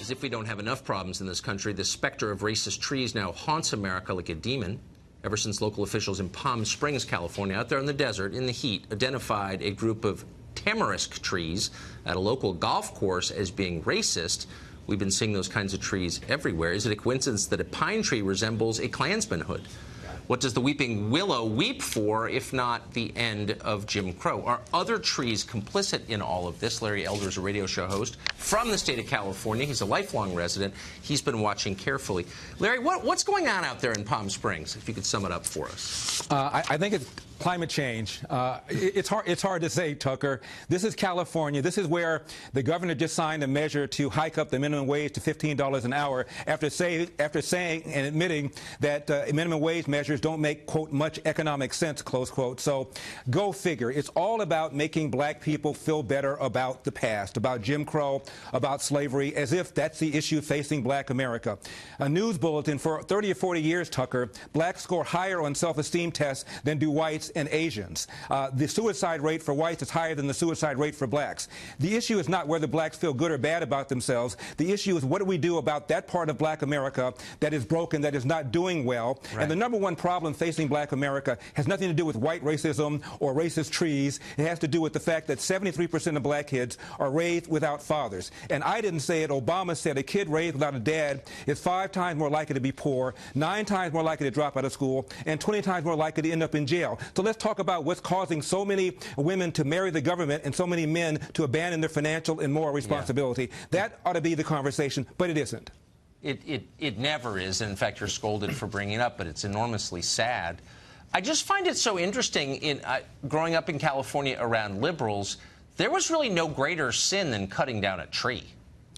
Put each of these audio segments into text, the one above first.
as if we don't have enough problems in this country, the specter of racist trees now haunts America like a demon. Ever since local officials in Palm Springs, California, out there in the desert, in the heat, identified a group of tamarisk trees at a local golf course as being racist, we've been seeing those kinds of trees everywhere. Is it a coincidence that a pine tree resembles a Klansman hood? What does the weeping willow weep for, if not the end of Jim Crow? Are other trees complicit in all of this? Larry Elder is a radio show host from the state of California. He's a lifelong resident. He's been watching carefully. Larry, what's going on out there in Palm Springs, if you could sum it up for us? I think it's climate change. It's hard to say, Tucker. This is California. This is where the governor just signed a measure to hike up the minimum wage to $15 an hour after saying and admitting that minimum wage measures don't make, quote, much economic sense, close quote. So go figure. It's all about making black people feel better about the past, about Jim Crow, about slavery, as if that's the issue facing black America. A news bulletin: for 30 or 40 years, Tucker, blacks score higher on self-esteem tests than do whites and Asians. The suicide rate for whites is higher than the suicide rate for blacks. The issue is not whether blacks feel good or bad about themselves. The issue is what do we do about that part of black America that is broken, that is not doing well. Right. And the number one problem facing black America has nothing to do with white racism or racist trees. It has to do with the fact that 73% of black kids are raised without fathers. And I didn't say it. Obama said a kid raised without a dad is 5 times more likely to be poor, 9 times more likely to drop out of school, and 20 times more likely to end up in jail. So let's talk about what's causing so many women to marry the government and so many men to abandon their financial and moral responsibility. Yeah. That ought to be the conversation, but it isn't. It never is. And in fact, you're scolded for bringing it up, but it's enormously sad. I just find it so interesting in growing up in California around liberals, there was really no greater sin than cutting down a tree.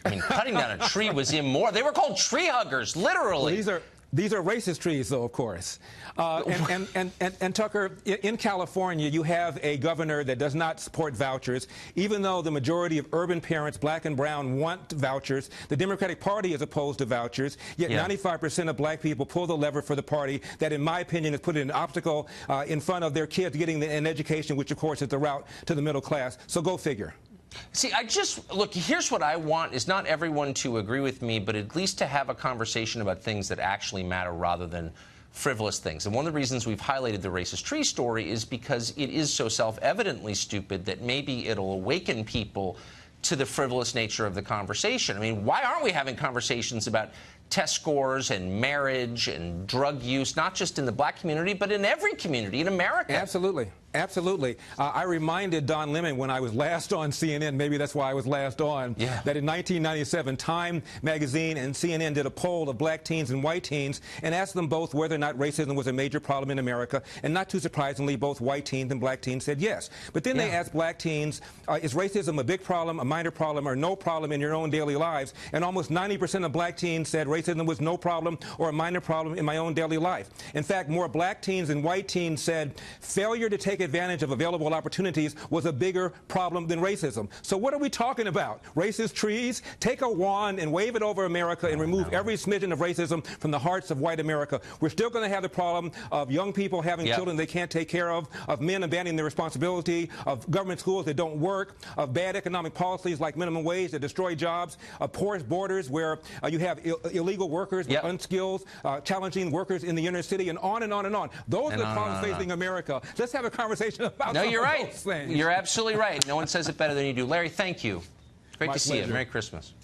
I mean, cutting down a tree was immoral. They were called tree huggers, literally. Well, these are racist trees, though, of course. And Tucker, in California, you have a governor that does not support vouchers, even though the majority of urban parents, black and brown, want vouchers. The Democratic Party is opposed to vouchers, yet 95% of black people pull the lever for the party that, in my opinion, has put an obstacle in front of their kids getting an education, which, of course, is the route to the middle class. So go figure. See, look, here's what I want is not everyone to agree with me, but at least to have a conversation about things that actually matter rather than frivolous things. And one of the reasons we've highlighted the racist tree story is because it is so self-evidently stupid that maybe it'll awaken people to the frivolous nature of the conversation. I mean, why aren't we having conversations about test scores and marriage and drug use, not just in the black community, but in every community in America? Absolutely. Absolutely. I reminded Don Lemon when I was last on CNN, maybe that's why I was last on, that in 1997, Time magazine and CNN did a poll of black teens and white teens and asked them both whether or not racism was a major problem in America. And not too surprisingly, both white teens and black teens said yes. But then they asked black teens, is racism a big problem, a minor problem, or no problem in your own daily lives? And almost 90% of black teens said racism was no problem or a minor problem in my own daily life. In fact, more black teens than white teens said failure to take advantage of available opportunities was a bigger problem than racism. So what are we talking about? Racist trees? Take a wand and wave it over America and remove every smidgen of racism from the hearts of white America. We're still going to have the problem of young people having children they can't take care of men abandoning their responsibility, of government schools that don't work, of bad economic policies like minimum wage that destroy jobs, of porous borders where you have illegal workers with unskilled, challenging workers in the inner city, and on and on and on. Those are the problems facing America. Let's have a conversation about No, you're right. You're absolutely right. No one says it better than you do. Larry, thank you. Great to see you. Merry Christmas.